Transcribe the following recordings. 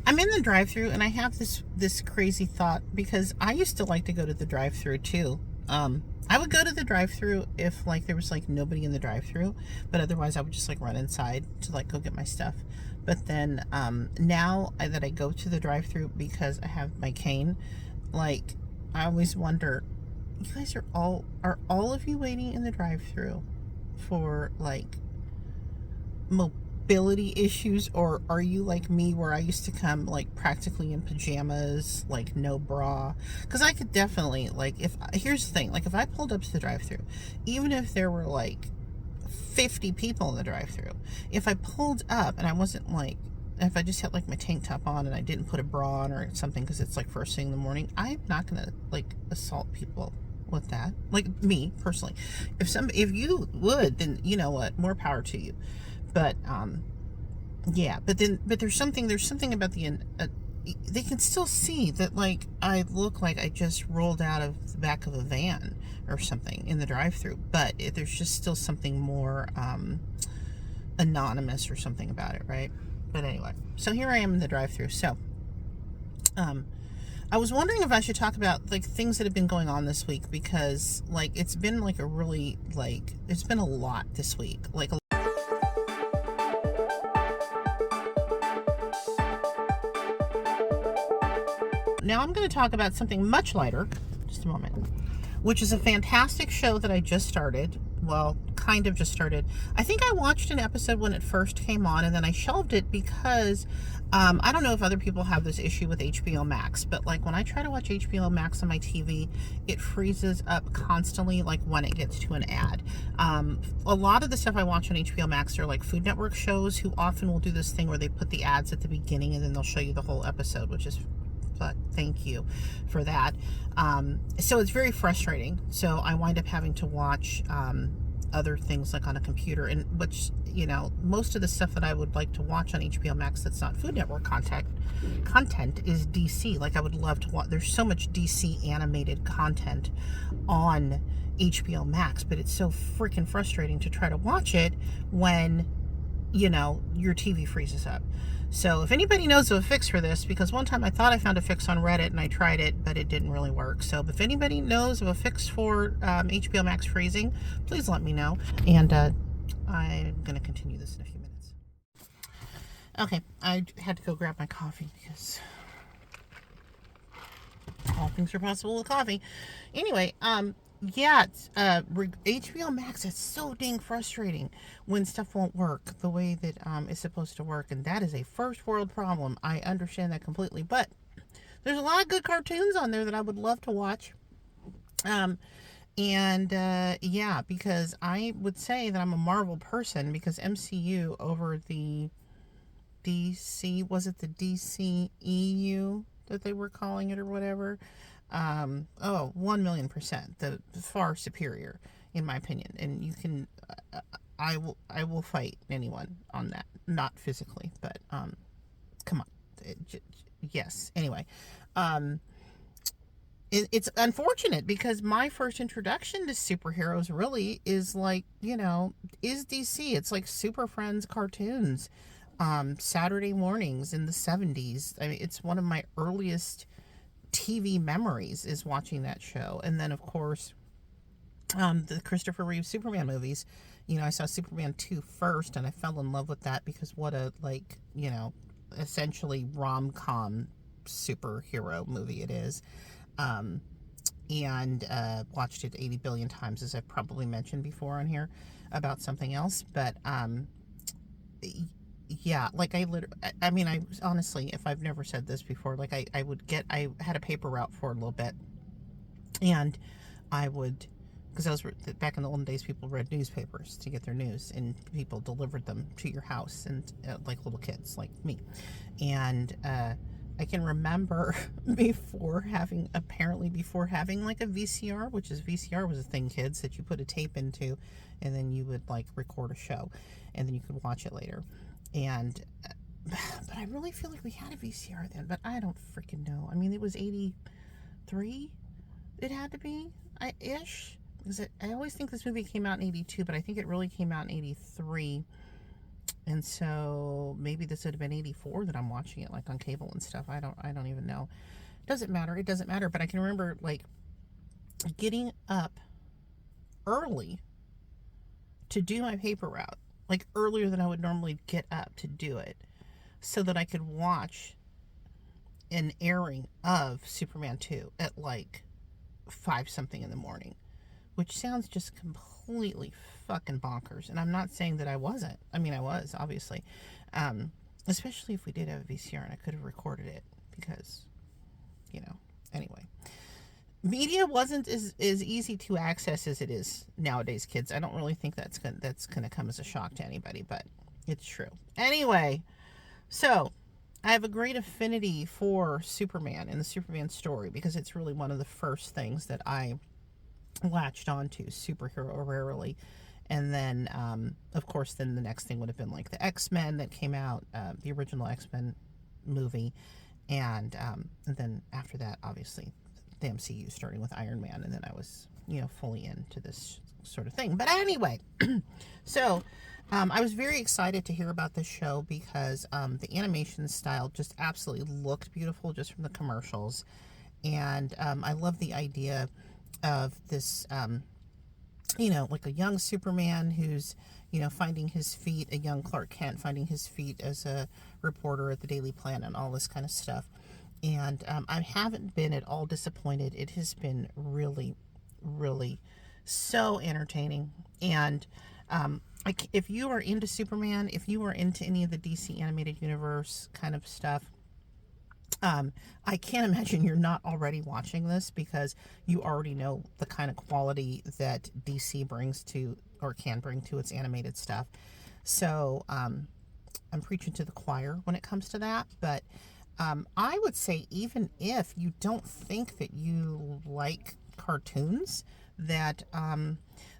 I'm in the drive-thru and I have this crazy thought because I used to like to go to the drive-thru too. I would go to the drive-thru if like there was like nobody in the drive-thru, but otherwise I would just like run inside to like go get my stuff. But then now that I go to the drive-thru because I have my cane, like I always wonder, you guys are all of you waiting in the drive-thru for like mobility issues, or are you like me where I used to come like practically in pajamas, like no bra? Because I could definitely like, if here's the thing, like if I pulled up to the drive-thru, even if there were like 50 people in the drive-thru, if I pulled up and I wasn't like, if I just had like my tank top on and I didn't put a bra on or something because it's like first thing in the morning, I'm not gonna like assault people with that. Like me personally, if you would, then you know what, more power to you. But yeah, but there's something about they can still see that like I look like I just rolled out of the back of a van or something in the drive-thru, but there's just still something more anonymous or something about it, right? But anyway, so here I am in the drive-thru. So um I was wondering if I should talk about like things that have been going on this week, because like it's been like a really like it's been a lot this week. Like now I'm going to talk about something much lighter. Just a moment. Which is a fantastic show that I just started. Well, kind of just started. I think I watched an episode when it first came on, and then I shelved it because I don't know if other people have this issue with HBO Max, but like when I try to watch HBO Max on my TV, it freezes up constantly, like when it gets to an ad. A lot of the stuff I watch on HBO Max are like Food Network shows, who often will do this thing where they put the ads at the beginning and then they'll show you the whole episode, which is, but thank you for that. So it's very frustrating. So I wind up having to watch other things like on a computer, and which, you know, most of the stuff that I would like to watch on HBO Max that's not Food Network content is DC. Like I would love to watch. There's so much DC animated content on HBO Max, but it's so freaking frustrating to try to watch it when, you know, your TV freezes up. So if anybody knows of a fix for this, because one time I thought I found a fix on Reddit and I tried it, but it didn't really work. So if anybody knows of a fix for HBO Max freezing, please let me know. And I'm going to continue this in a few minutes. Okay, I had to go grab my coffee because all things are possible with coffee. Anyway, yeah, HBO Max, it's so dang frustrating when stuff won't work the way that it's supposed to work, and that is a first world problem. I understand that completely, but there's a lot of good cartoons on there that I would love to watch. Yeah, because I would say that I'm a Marvel person, because MCU over the DC, was it the DCEU that they were calling it or whatever? 1,000,000%, the far superior in my opinion. And you can, I will fight anyone on that, not physically, but come on. Yes, anyway. It's unfortunate because my first introduction to superheroes really is like, you know, is DC. It's like Super Friends cartoons, Saturday mornings in the 70s. I mean, it's one of my earliest TV memories is watching that show. And then of course, the Christopher Reeve Superman movies. You know, I saw Superman 2 first and I fell in love with that because what a, like, you know, essentially rom-com superhero movie it is. And watched it 80 billion times, as I've probably mentioned before on here about something else. But yeah, like I mean, I honestly, if I've never said this before, like I had a paper route for a little bit, and I would, because those were back in the olden days, people read newspapers to get their news, and people delivered them to your house, and like little kids like me. And I can remember before having like a VCR, which is VCR was a thing, kids, that you put a tape into, and then you would like record a show, and then you could watch it later. And but I really feel like we had a VCR then, but I don't freaking know. I mean, it was 83. It had to be, ish. Because I always think this movie came out in 82, but I think it really came out in 83. And so maybe this would have been 84 that I'm watching it like on cable and stuff. I don't even know. Doesn't matter. It doesn't matter. But I can remember like getting up early to do my paper route, like earlier than I would normally get up to do it, so that I could watch an airing of Superman 2 at like 5 something in the morning, which sounds just completely fucking bonkers. And I'm not saying that I wasn't. I mean, I was, obviously. Especially if we did have a VCR and I could have recorded it because, anyway. Media wasn't as easy to access as it is nowadays, kids. I don't really think that's gonna come as a shock to anybody, but it's true. Anyway, so I have a great affinity for Superman and the Superman story because it's really one of the first things that I latched onto, superhero rarely. And then, of course, then the next thing would have been like the X-Men that came out, the original X-Men movie. And then after that, obviously, the MCU, starting with Iron Man. And then I was, fully into this sort of thing. But anyway, so I was very excited to hear about this show because the animation style just absolutely looked beautiful just from the commercials. And I love the idea of this, like a young Superman who's, finding his feet, a young Clark Kent finding his feet as a reporter at the Daily Planet and all this kind of stuff. And I haven't been at all disappointed. It has been really, really so entertaining. And if you are into Superman, if you are into any of the DC animated universe kind of stuff, I can't imagine you're not already watching this because you already know the kind of quality that DC brings to, or can bring to, its animated stuff. So I'm preaching to the choir when it comes to that. But I would say even if you don't think that you like cartoons, that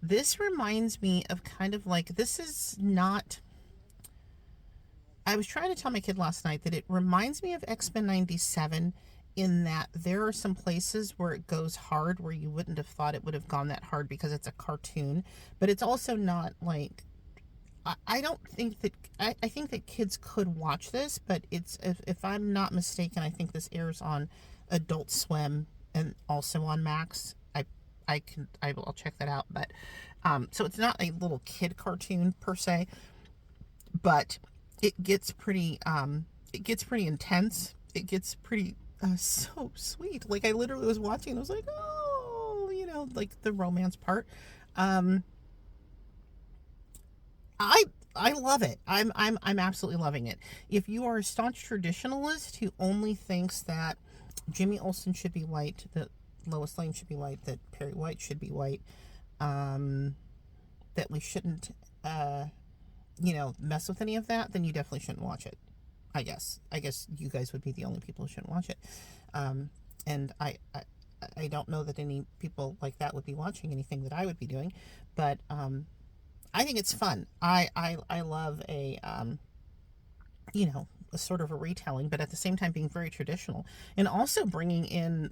this reminds me of kind of like, this is not... I was trying to tell my kid last night that it reminds me of X-Men 97 in that there are some places where it goes hard where you wouldn't have thought it would have gone that hard because it's a cartoon. But it's also not like... I don't think that... I think that kids could watch this, but it's... If I'm not mistaken, I think this airs on Adult Swim and also on Max. I'll check that out. But so it's not a little kid cartoon per se, but it gets pretty intense. It gets pretty so sweet. Like I literally was watching and I was like, oh, like the romance part. I love it. I'm absolutely loving it. If you are a staunch traditionalist who only thinks that Jimmy Olsen should be white, that Lois Lane should be white, that Perry White should be white, that we shouldn't mess with any of that, then you definitely shouldn't watch it. I guess you guys would be the only people who shouldn't watch it. And I don't know that any people like that would be watching anything that I would be doing, but I think it's fun. I love a sort of a retelling, but at the same time being very traditional, and also bringing in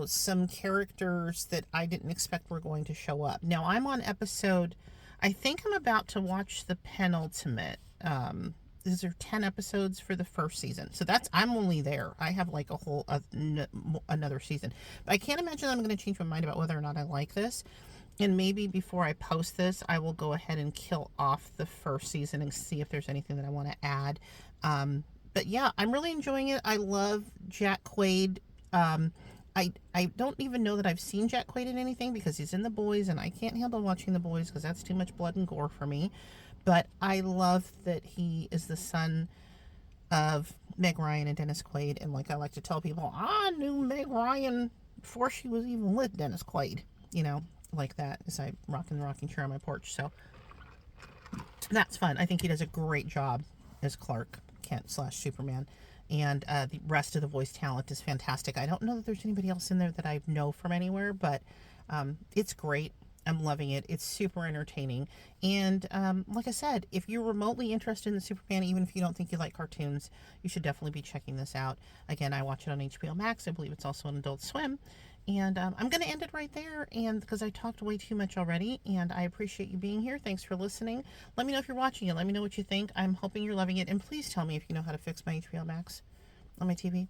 some characters that I didn't expect were going to show up. Now I'm on episode... I think I'm about to watch the penultimate. These are 10 episodes for the first season. So I'm only there. I have like a whole another season. But I can't imagine I'm going to change my mind about whether or not I like this. And maybe before I post this, I will go ahead and kill off the first season and see if there's anything that I want to add. But yeah, I'm really enjoying it. I love Jack Quaid. I don't even know that I've seen Jack Quaid in anything because he's in The Boys, and I can't handle watching The Boys because that's too much blood and gore for me. But I love that he is the son of Meg Ryan and Dennis Quaid, and like I like to tell people, I knew Meg Ryan before she was even with Dennis Quaid, like that, as I rock in the rocking chair on my porch. So that's fun. I think he does a great job as Clark Kent / Superman. And the rest of the voice talent is fantastic. I don't know that there's anybody else in there that I know from anywhere, but it's great. I'm loving it. It's super entertaining. And like I said, if you're remotely interested in the Superman, even if you don't think you like cartoons, you should definitely be checking this out. Again, I watch it on HBO Max. I believe it's also on Adult Swim. And I'm going to end it right there, and because I talked way too much already, and I appreciate you being here. Thanks for listening. Let me know if you're watching it. Let me know what you think. I'm hoping you're loving it, and please tell me if you know how to fix my HBO Max on my TV.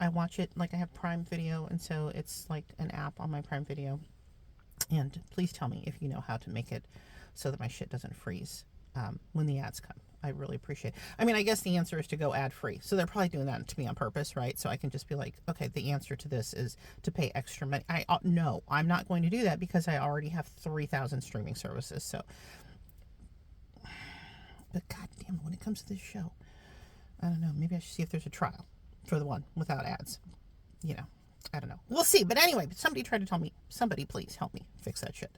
I watch it like I have Prime Video, and so it's like an app on my Prime Video. And please tell me if you know how to make it so that my shit doesn't freeze when the ads come. I really appreciate it. I mean, I guess the answer is to go ad free. So they're probably doing that to me on purpose, right? So I can just be like, okay, the answer to this is to pay extra money. No, I'm not going to do that because I already have 3,000 streaming services. So, but goddamn, when it comes to this show, I don't know. Maybe I should see if there's a trial for the one without ads. You know, I don't know. We'll see. But anyway, somebody tried to tell me, somebody please help me fix that shit.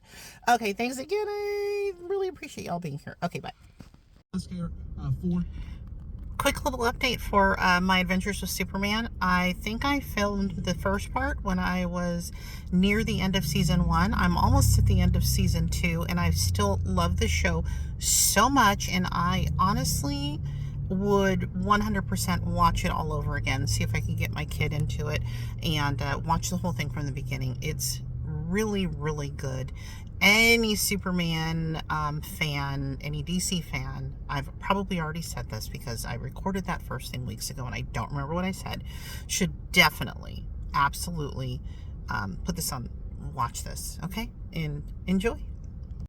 Okay, thanks again. I really appreciate y'all being here. Okay, bye. Scare 4. Quick little update for my adventures with Superman. I think I filmed the first part when I was near the end of season 1. I'm almost at the end of season 2, and I still love the show so much, and I honestly would 100% watch it all over again, see if I can get my kid into it, and watch the whole thing from the beginning. It's really, really good. Any Superman fan, any DC fan, I've probably already said this because I recorded that first thing weeks ago and I don't remember what I said, should definitely, absolutely put this on, watch this, okay? And enjoy.